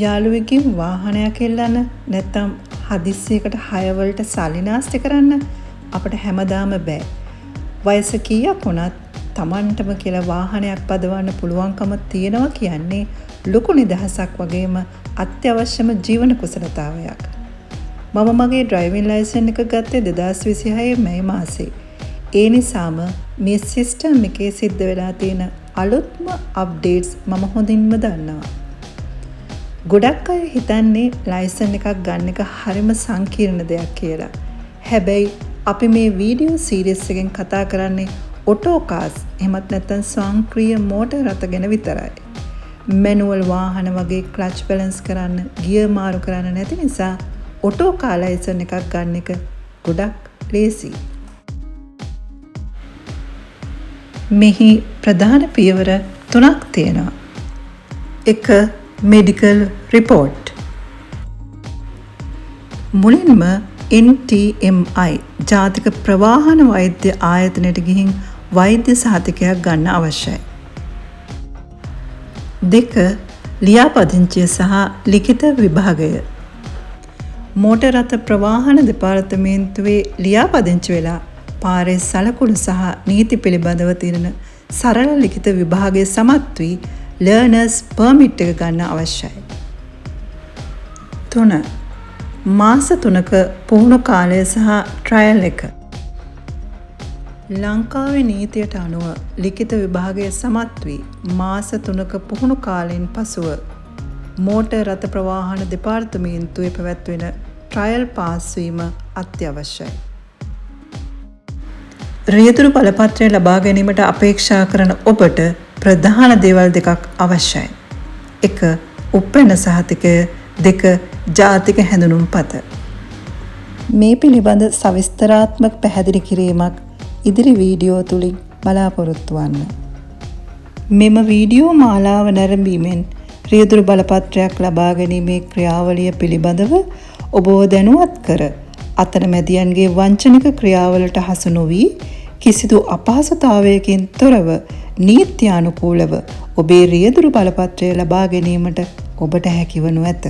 යාළුවෙකින් වාහනයක් එල්ලන්න නැත්නම් හදිස්සියකට 6 වලට සල්ලි නාස්ති කරන්න අපිට හැමදාම බෑ. වයස කීයක් වුණත් Tamanටම කියලා වාහනයක් පදවන්න පුළුවන්කම තියෙනවා කියන්නේ ලොකු නිදහසක් වගේම අත්‍යවශ්‍යම ජීවන කුසලතාවයක්. මම මගේ ඩ්‍රයිවිං ලයිසන් එක ගත්තේ 2026 මැයි මාසේ. ඒ නිසාම මේ සිස්ටම් එකේ සිද්ධ වෙලා තියෙන අලුත්ම අප්ඩේට්ස් මම හොඳින්ම දන්නවා. ගොඩක් අය හිතන්නේ ලයිසන් එකක් ගන්න එක හරිම සංකීර්ණ දෙයක් කියලා. හැබැයි අපි මේ වීඩියෝ සීරීස් එකෙන් කතා කරන්නේ ඔටෝ කාර්ස් එහෙමත් නැත්නම් ස්වයංක්‍රීය මෝටර් රථ ගැන විතරයි. මැනුවල් වාහන වගේ ක්ලච් බැලන්ස් කරන්න, ගියර් මාරු කරන්න නැති නිසා ඔටෝ කාර් ලයිසන් එකක් ගන්න එක ගොඩක් ලේසියි. මෙහි ප්‍රධාන පියවර 3ක් තියෙනවා. 1. Medical report. මුලින්ම NTMI ජාතික ප්‍රවාහන වෛද්‍ය ආයතනයට ගිහින් වෛද්‍ය සහතිකයක් ගන්න අවශ්‍යයි. 2. ලියාපදිංචිය සහ ලිඛිත විභාගය. මෝටර් රථ ප්‍රවාහන දෙපාර්තමේන්තුවේ ලියාපදිංචි වෙලා පාරේ සලකුණු සහ නීති පිළිබඳව තියෙන සරල ලිඛිත විභාගයේ සමත් වී ලර්නර්ස් පර්මිට් එක ගන්න අවශ්‍යයි. 3. මාස 3ක පුහුණු කාලය සහ ට්‍රයල් එක. ලංකාවේ නීතියට අනුව ලිඛිත විභාගයේ සමත් වී මාස 3ක පුහුණු කාලයෙන් පසුව මෝටර් රථ ප්‍රවාහන දෙපාර්තමේන්තුවේ පැවැත්වෙන ට්‍රයල් පාස් වීම අත්‍යවශ්‍යයි. රියදුරු බලපත්‍රය ලබා ගැනීමට අපේක්ෂා කරන ඔබට ප්‍රධාන දේවල් දෙකක් අවශ්‍යයි. 1. උපැන්න සහතිකය. 2. ජාතික හැඳුනුම්පත. මේ පිළිබඳ සවිස්තරාත්මක පැහැදිලි කිරීමක් ඉදිරි වීඩියෝ තුලින් බලාපොරොත්තු වන්න. මෙම වීඩියෝ මාලාව නැරඹීමෙන් රියදුරු බලපත්‍රයක් ලබා ගැනීමේ ක්‍රියාවලිය පිළිබඳව ඔබව දැනුවත් කර අතරමැදියන්ගේ වංචනික ක්‍රියාවලට හසු නොවී කිසිදු අපහසුතාවයකින් තොරව නීත්‍යානුකූලව ඔබේ රියදුරු බලපත්‍රය ලබා ගැනීමට ඔබට හැකිවනු ඇත.